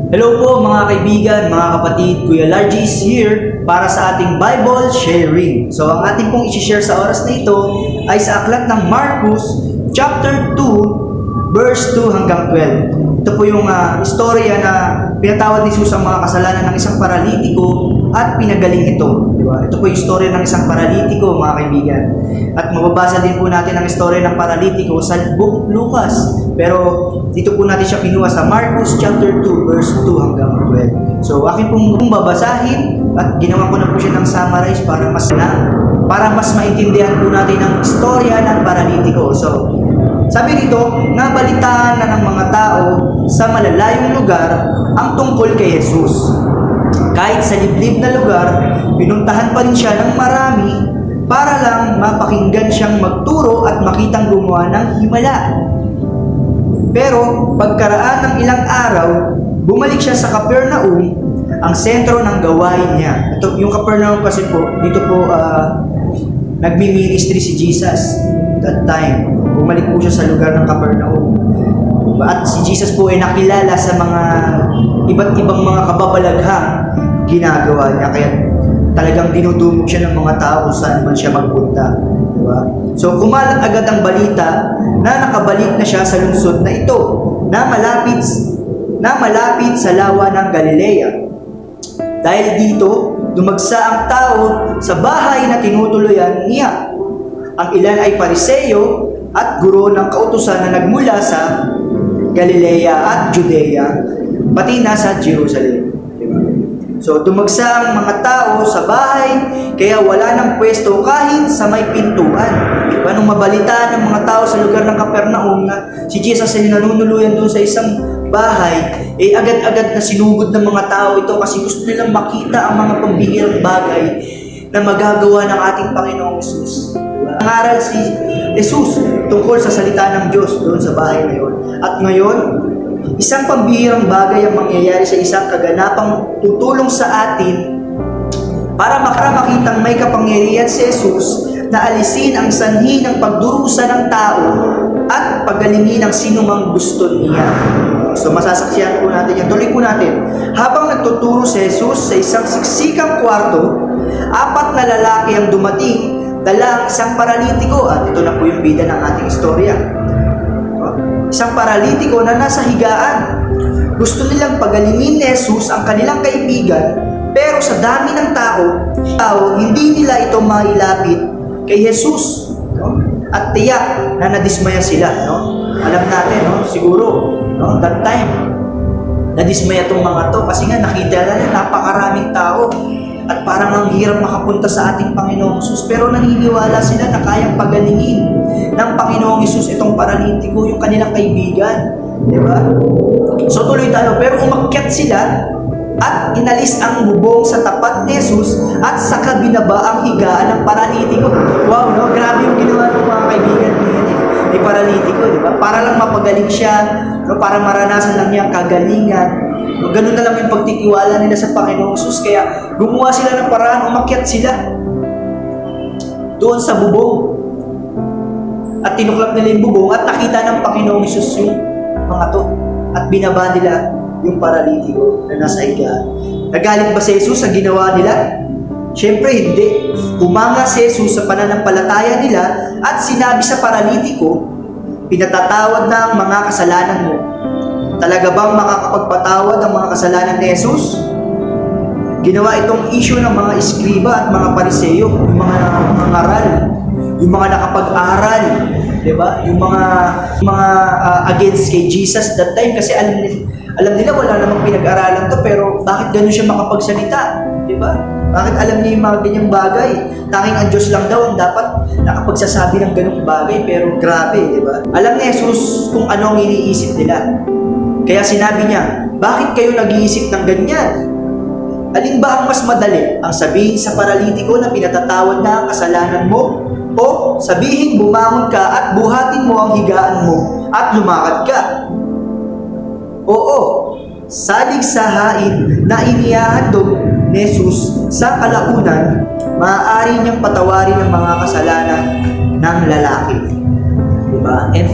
Hello po mga kaibigan, mga kapatid, Kuya Largis here para sa ating Bible sharing. So ang ating pong i-share sa oras na ito ay sa aklat ng Marcos chapter 2 verse 2 hanggang 12. Ito po yung istorya na pinatawad ni Jesus ang mga kasalanan ng isang paralitiko at pinagaling ito. Diba? Ito po yung istorya ng isang paralitiko mga kaibigan. At mababasa din po natin ang istorya ng paralitiko sa Book Lucas. Pero dito po natin siya kinuha sa Marcos chapter 2 verse 2 hanggang 12. So akin pong babasahin at ginawa ko na po siya ng summarize para mas maintindihan po natin ang istorya ng paralitiko. So sabi dito, nabalitaan na ng mga tao sa malalayong lugar ang tungkol kay Jesus. Kahit sa liblib na lugar, pinuntahan pa rin siya ng marami para lang mapakinggan siyang magturo at makitang gumawa ng himala. Pero pagkaraan ng ilang araw, bumalik siya sa Capernaum, ang sentro ng gawain niya. Ito, yung Capernaum kasi po, dito po nagmi-ministry si Jesus that time. Bumalik po siya sa lugar ng Capernaum. At si Jesus po ay nakilala sa mga iba't ibang mga kababalaghang ginagawa niya. Kaya talagang dinudumog siya ng mga tao saan man siya magpunta. Diba? So kumalat agad ang balita na nakabalik na siya sa lungsod na ito na malapit sa lawa ng Galilea. Dahil dito, dumagsa ang tao sa bahay na tinutuluyan niya. Ang ilan ay Pariseo at guro ng kautusan na nagmula sa Galilea at Judea, pati na sa Jerusalem. Diba? So, dumagsa ang mga tao sa bahay, kaya wala ng pwesto kahit sa may pintuan. Diba? Nung mabalitaan ng mga tao sa lugar ng Capernaum na si Jesus ay nanunuluyan doon sa isang bahay, agad-agad na sinugod ng mga tao ito kasi gusto nilang makita ang mga pambihirang bagay na magagawa ng ating Panginoong Jesus. Nangaral si Jesus tungkol sa salita ng Diyos doon sa bahay na yun. At ngayon, isang pambihirang bagay ang mangyayari sa isang kaganapang tutulong sa atin para makitang may kapangyarihan si Jesus na alisin ang sanhi ng pagdurusa ng tao at pagalingin ang sinumang gusto niya. So masasaksihan po natin yan. Tuloy po natin. Habang nagtuturo si Jesus sa isang siksikang kwarto, 4 na lalaki ang dumating, dala ang isang paralitiko. At ito na po yung bida ng ating istorya. Isang paralitiko na nasa higaan. Gusto nilang pagalingin ni Jesus ang kanilang kaibigan, pero sa dami ng tao, hindi nila ito mailapit kay Jesus. At tiyak na nadismaya sila. Alam natin, siguro, that time, nadismaya itong mga to kasi nga nakita na napakaraming tao at parang ang hirap makapunta sa ating Panginoong Jesus. Pero naniniwala sila na kayang pagalingin ng Panginoong Jesus itong paralitiko, yung kanilang kaibigan. Diba? So tuloy tayo. Pero umakyat sila at inalis ang bubong sa tapat ni Jesus at saka binaba ang higaan ng paralitiko. Wow, no? Grabe yung ginawa ng mga kaibigan ni paralitiko, di ba? Para lang mapagaling siya, para maranasan lang niya ang kagalingan. Ganun na lang yung pagtitiwala nila sa Panginoong Jesus. Kaya gumawa sila ng paraan, umakyat sila doon sa bubong. At tinuklap nila yung bubong at nakita ng Panginoong Jesus yung mga to. At binaba nila yung paralitiko na nasa higaan. Nagalit ba si Jesus sa ginawa nila? Siyempre hindi. Humanga si Jesus sa pananampalataya nila at sinabi sa paralitiko, pinatatawad na ang mga kasalanan mo. Talaga bang makakapagpatawad ang mga kasalanan ni Jesus? Ginawa itong issue ng mga eskriba at mga Pariseo, yung mga nangaral, yung mga nakapag-aral, diba? Yung mga against kay Jesus that time kasi alam nila wala namang pinag-aralan to, pero bakit ganun siya makapagsalita? Diba? Bakit alam niya yung mga ganyang bagay? Tanging ang Diyos lang daw ang dapat nakapagsasabi ng ganung bagay, pero grabe, diba? Alam ni Jesus kung ano ang iniisip nila. Kaya sinabi niya, bakit kayo nag-iisip ng ganyan? Alin ba ang mas madali? Ang sabihin sa paralitiko na pinatatawad na ang kasalanan mo? O sabihin bumangon ka at buhatin mo ang higaan mo at lumakad ka? Oo, salig sa hain na inihahandog ni Jesus sa kalaunan, maaari niyang patawarin ang mga kasalanan ng lalaki. Diba? And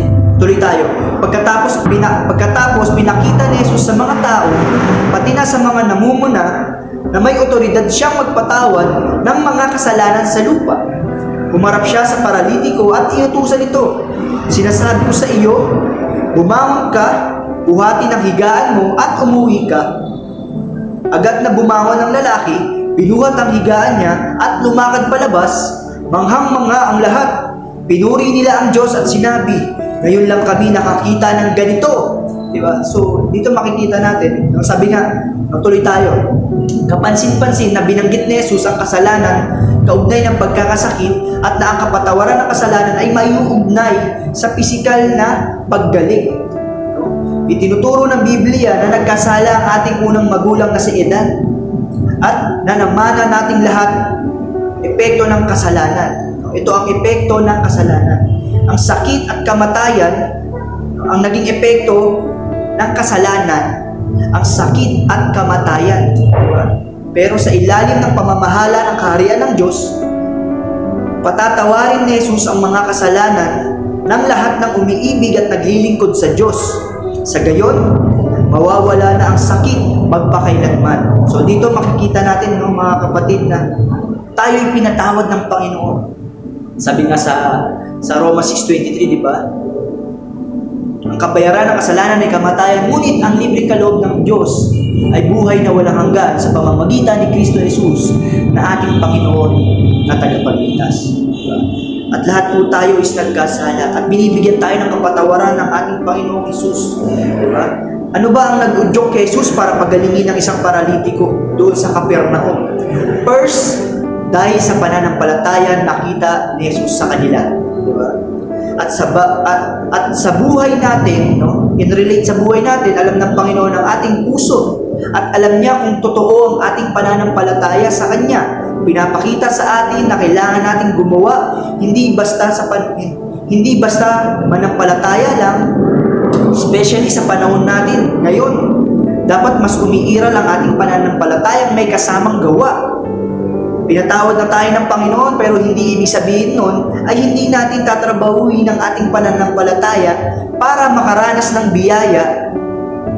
Tuloy tayo. Pagkatapos pinakita ni Jesus sa mga tao, pati na sa mga namumuna, na may otoridad siyang magpatawad ng mga kasalanan sa lupa. Humarap siya sa paralitiko at inutusan ito. Sinasabi ko sa iyo, bumangon ka, buhati ng higaan mo at umuwi ka. Agad na bumangon ang lalaki, binuhat ang higaan niya at lumakad palabas, manghang-mangha ang lahat. Pinuri nila ang Diyos at sinabi, ngayon lang kami nakakita ng ganito. Diba? So, dito makikita natin, sabi nga, tuloy tayo, kapansin-pansin na binanggit ni Jesus ang kasalanan, kaugnay ng pagkakasakit at na ang kapatawaran ng kasalanan ay maiuugnay sa pisikal na paggaling. Itinuturo ng Biblia na nagkasala ang ating unang magulang na si Adan at nanamana nating lahat epekto ng kasalanan. Ito ang epekto ng kasalanan. Ang sakit at kamatayan ang naging epekto ng kasalanan. Ang sakit at kamatayan. Pero sa ilalim ng pamamahala ng kaharian ng Diyos, patatawarin ni Jesus ang mga kasalanan ng lahat ng umiibig at naglilingkod sa Diyos. Sa gayon, mawawala na ang sakit magpakailanman. So dito makikita natin, mga kapatid, na tayo'y pinatawad ng Panginoon. Sabi nga sa Roma 6:23, di ba? Ang kabayaran ng kasalanan ay kamatayan, ngunit ang libreng kaloob ng Diyos ay buhay na walang hanggan sa pamamagitan ni Kristo Jesus na ating Panginoon na tagapagligtas. Diba? At lahat po tayo is nagkasala at binibigyan tayo ng kapatawaran ng ating Panginoong Jesus. Diba? Ano ba ang nag-udyok kay Jesus para pagalingin ng isang paralitiko doon sa Capernaum? First, dahil sa pananampalataya nakita ni Jesus sa kanila. Diba? At sa buhay natin, in relate sa buhay natin, alam ng Panginoon ang ating puso at alam niya kung totoo ang ating pananampalataya sa Kanya. Pinapakita sa atin na kailangan nating gumawa, hindi basta manampalataya lang, especially sa panahon natin ngayon. Dapat mas umiiral ang ating pananampalatayang may kasamang gawa. Pinatawad na tayo ng Panginoon, pero hindi ibig sabihin nun ay hindi natin tatrabahuin ang ating pananampalataya para makaranas ng biyaya.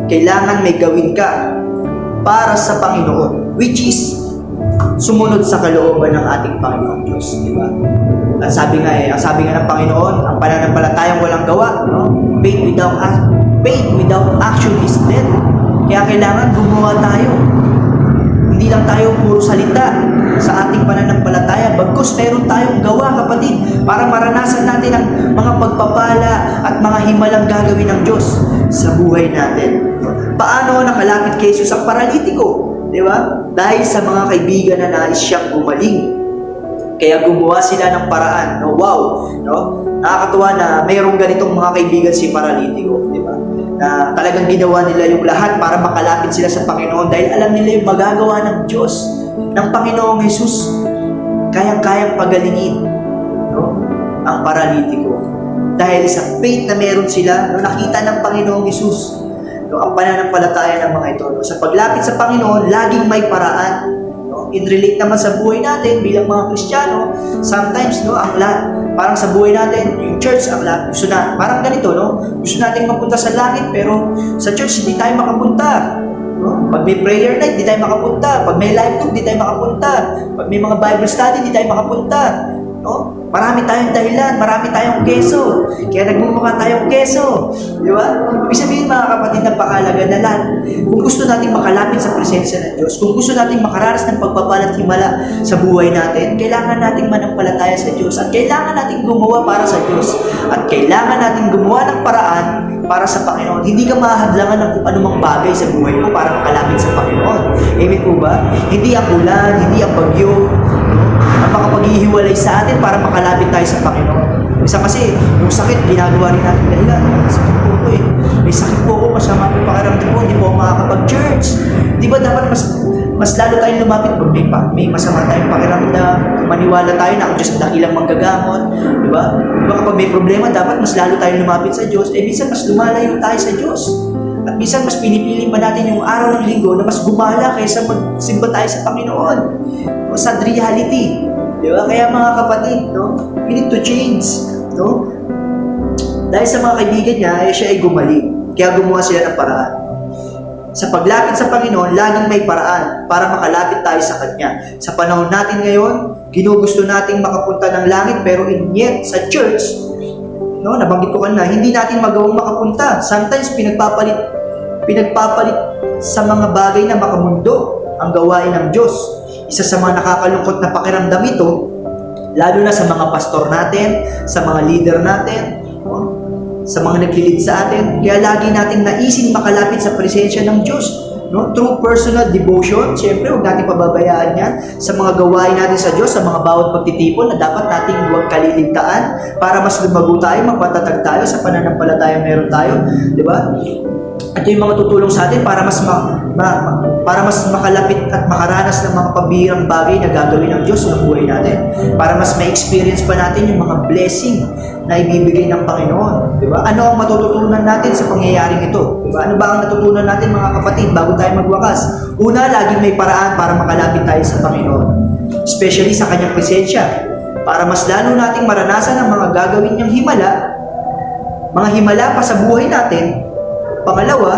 Kailangan may gawin ka para sa Panginoon, which is sumunod sa kalooban ng ating Panginoon Diyos, di ba? At sabi nga ng Panginoon, ang pananampalatayang walang gawa, faith without action is dead. Kaya kailangan gumawa tayo. Hindi lang tayo puro salita sa ating pananampalataya, bagkus meron tayong gawa, kapatid, para maranasan natin ang mga pagpapala at mga himalang gagawin ng Diyos sa buhay natin. Paano nakalapit kay Jesus ang paralitiko? Di ba? Dahil sa mga kaibigan na nais siyang gumaling. Kaya gumawa sila ng paraan. Wow! Nakakatuwa na mayroong ganitong mga kaibigan si paralitiko. Di ba? Na talagang ginawa nila yung lahat para makalapit sila sa Panginoon dahil alam nila yung magagawa ng Diyos, ng Panginoong Jesus. Kayang-kayang pagalingin ang paralitiko. Dahil sa faith na meron sila, nakita ng Panginoong Jesus ang pananampalataya ng mga ito. Sa paglapit sa Panginoon, laging may paraan. In relate naman sa buhay natin bilang mga Kristiyano, sometimes parang sa buhay natin, yung church ang gusto na, parang ganito, gusto natin mapunta sa langit, pero sa church hindi tayo makapunta. Pag may prayer night, hindi tayo makapunta. Pag may live group, hindi tayo makapunta. Pag may mga Bible study, hindi tayo makapunta. Marami tayong dahilan, marami tayong keso. Kaya nagmumukha tayong keso. Di ba? Ibig sabihin, mga kapatid, napakahalaga na lahat. Kung gusto natin makalapit sa presensya ng Diyos, kung gusto natin makaranas ng pagpapala at himala sa buhay natin, kailangan nating manampalataya sa Diyos at kailangan nating gumawa para sa Diyos at kailangan nating gumawa ng paraan para sa Panginoon. Hindi ka mahadlangan ng kung anumang bagay sa buhay mo para makalapit sa Panginoon. Amen po ba? Hindi ang ulan, hindi ang bagyo, ang makapaghihiwalay sa atin para makalapit tayo sa Panginoon. Isa kasi, yung sakit, ginagawa rin natin dahilan. Sakit po ko eh. May sakit po ko, masama po pakiramdam ko, hindi po ako makakapag-church. Di ba dapat mas lalo tayong lumapit pag may masama tayong pakiramdam, maniwala tayo na ang Diyos ang dakilang manggagamot. Di ba? Di ba kapag may problema, dapat mas lalo tayong lumapit sa Diyos. Minsan mas lumalayo tayo sa Diyos. At minsan mas pinipili pa natin yung araw ng linggo na mas gumala kaysa magsimba tayo sa Panginoon. Sad reality. Di ba? Kaya mga kapatid, we need to change. dahil sa mga kaibigan niya, siya ay gumaling. Kaya gumawa sila ng paraan. Sa paglapit sa Panginoon, laging may paraan para makalapit tayo sa Kanya. Sa panahon natin ngayon, ginugusto nating makapunta ng langit, pero yet sa church, no, nabanggit ko kanina, hindi natin magawang makapunta. Sometimes pinagpapalit sa mga bagay na makamundo ang gawain ng Diyos. Isa sa mga nakakalungkot na pakiramdam ito, lalo na sa mga pastor natin, sa mga leader natin, no, sa mga naglilid sa atin. Kaya lagi nating naisin makalapit sa presensya ng Diyos. No? Through personal devotion, siyempre huwag natin pababayaan yan sa mga gawain natin sa Diyos, sa mga bawat pagtitipon na dapat nating huwag kaliligtaan para mas lumago tayo, magpatatag tayo sa pananampalatayang meron tayo. Di ba? At yung mga tutulong sa atin para mas makalapit at makaranas ng mga pambihirang bagay na gagawin ng Diyos sa buhay natin. Para mas ma-experience pa natin yung mga blessing na ibibigay ng Panginoon. Di ba? Ano ang matututunan natin sa pangyayaring ito? Di ba? Ano ba ang natutunan natin mga kapatid bago tayo magwakas? Una, laging may paraan para makalapit tayo sa Panginoon. Especially sa Kanyang presensya. Para mas lalo nating maranasan ang mga gagawin niyang mga himala pa sa buhay natin. Pangalawa,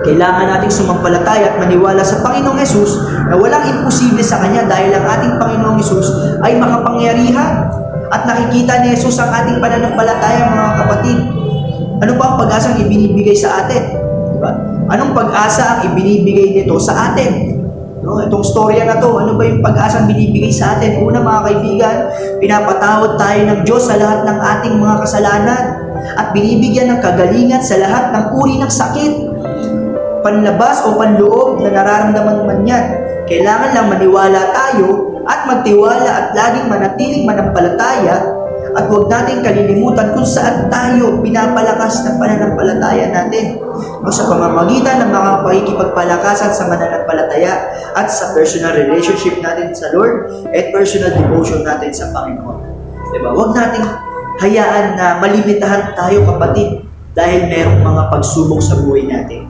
kailangan nating sumampalataya at maniwala sa Panginoong Hesus na walang imposible sa Kanya dahil ang ating Panginoong Hesus ay makapangyarihan at nakikita ni Hesus ang ating pananampalataya, mga kapatid. Ano ba ang pag-asa ang ibinibigay sa atin? Diba? Anong pag-asa ang ibinibigay nito sa atin? No, itong storya na to, ano ba yung pag-asa ang binibigay sa atin? Una, mga kaibigan, pinapatawad tayo ng Diyos sa lahat ng ating mga kasalanan at binibigyan ng kagalingan sa lahat ng uri ng sakit, panlabas o panloob na nararamdaman man yan. Kailangan lang maniwala tayo at magtiwala at laging manatiling manampalataya at huwag natin kalilimutan kung saan tayo pinapalakas ng pananampalataya natin. No, sa pamamagitan ng mga pakikipagpalakasan sa mananampalataya at sa personal relationship natin sa Lord at personal devotion natin sa Panginoon. Diba? Huwag nating hayaan na malimitahan tayo, kapatid, dahil merong mga pagsubok sa buhay natin.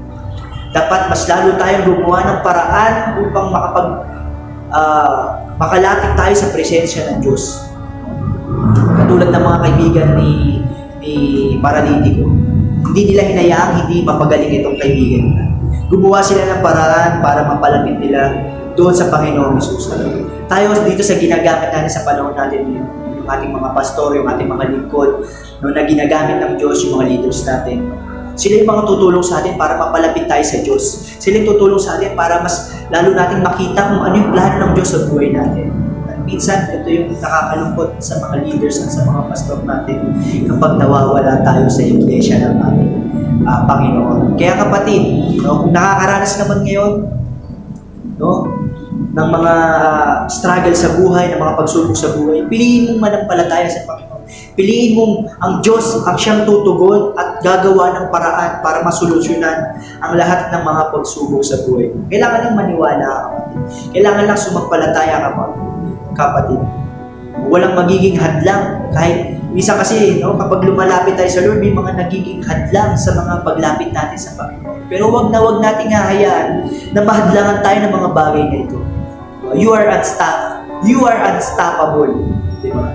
Dapat mas lalo tayong gumawa ng paraan upang makalapit tayo sa presensya ng Diyos. Katulad ng mga kaibigan ni Paralitiko, hindi nila hinayaang hindi mapagaling itong kaibigan nila. Gumawa sila ng paraan para mapalapit nila doon sa Panginoong Hesus. Tayo dito sa ginagamit natin sa panahon natin ngayon, yung ating mga pastor, yung ating mga lingkod, no, na ginagamit ng Diyos, yung mga leaders natin. Sila yung mga tutulong sa atin para mapalapit tayo sa Diyos. Sila yung tutulong sa atin para mas lalo natin makita kung ano yung plano ng Diyos sa buhay natin. At minsan, ito yung nakakalungkot sa mga leaders at sa mga pastor natin kapag nawawala tayo sa iglesia ng ating Panginoon. Kaya kapatid, no, kung nakakaranas naman ngayon, no, ng mga struggle sa buhay, ng mga pagsubok sa buhay, piliin mong manampalataya sa Panginoon. Piliin mong ang Diyos ang siyang tutugon at gagawa ng paraan para masolusyonan ang lahat ng mga pagsubok sa buhay. Kailangan lang maniwala ka, kapatid. Kailangan lang sumampalataya ka, kapatid. Walang magiging hadlang. Kahit minsan kasi, no, kapag lumalapit tayo sa Lord, may mga nagiging hadlang sa mga paglapit natin sa Panginoon. Pero wag nating hahayaan na mahadlangan tayo ng mga bagay na ito. You are unstoppable. Di ba?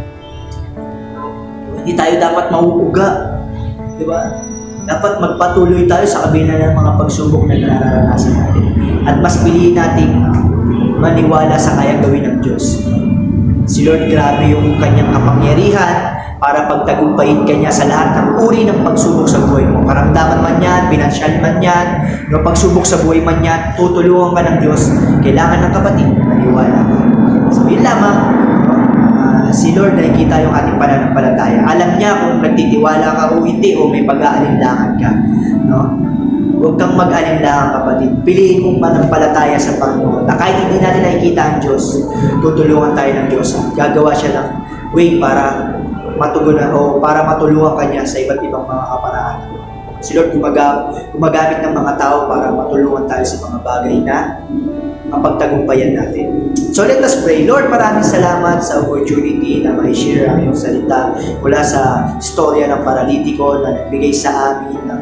Hindi tayo dapat mauuga. Di ba? Dapat magpatuloy tayo sa kabila ng mga pagsubok na nararanasan natin. At mas piliin nating maniwala sa kayang gawin ng Diyos. Si Lord, grabe yung kanyang kapangyarihan para pagtagumpayin ka niya sa lahat ng uri ng pagsubok sa buhay mo. Karamdaman man yan, pinansyal man yan, no, pagsubok sa buhay man yan, tutulungan ka ng Diyos. Kailangan ng kapatid, maniwala ka. So yun lamang, si Lord nakikita yung ating pananampalataya. Alam niya kung nagtitiwala ka o hindi o may pag-aalinlangan ka. No? Huwag kang mag-alinlangan, kapatid. Piliin mong manampalataya sa Panginoon. Na kahit hindi natin nakikita ang Diyos, tutulungan tayo ng Diyos. Gagawa siya ng way para matugunan o para matulungan ka niya sa iba't ibang mga kaparaan. Si Lord gumagamit ng mga tao para matulungan tayo sa mga bagay na mapagtagumpayan natin. So let us pray. Lord, maraming salamat sa opportunity na ma-share ang iyong salita mula sa istorya ng paralitiko na nagbigay sa amin ng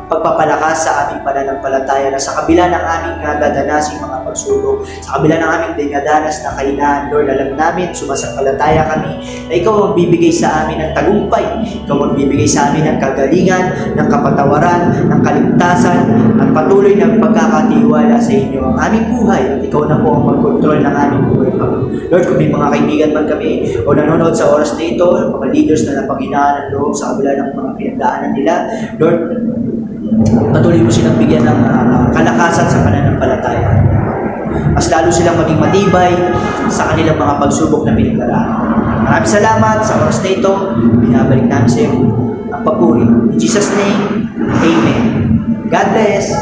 pagpapalakas sa aming pananampalataya na sa kabila ng aming dadanasin mga pagsubok, sa kabila ng aming dinadanas na kahinaan, Lord, alam namin, sumasampalataya kami na Ikaw ang bibigay sa amin ng tagumpay, Ikaw ang bibigay sa amin ng kagalingan, ng kapatawaran, ng kaligtasan, at patuloy ng pagkakatiwala sa inyo ang aming buhay, at Ikaw na po ang magkontrol ng aming buhay, Panginoon. Lord, kung may mga kaibigan man kami o nanonood sa oras na ito, mga leaders na napanghinaan ng loob sa kabila ng mga pinagdaanan nila, Lord, patuloy mo silang bigyan ng kalakasan sa pananampalataya. Mas lalo silang maging matibay sa kanilang mga pagsubok na pinagdaraanan. Maraming salamat sa oras na ito. Binabalik namin sa iyo ang papuri. In Jesus' name, Amen. God bless.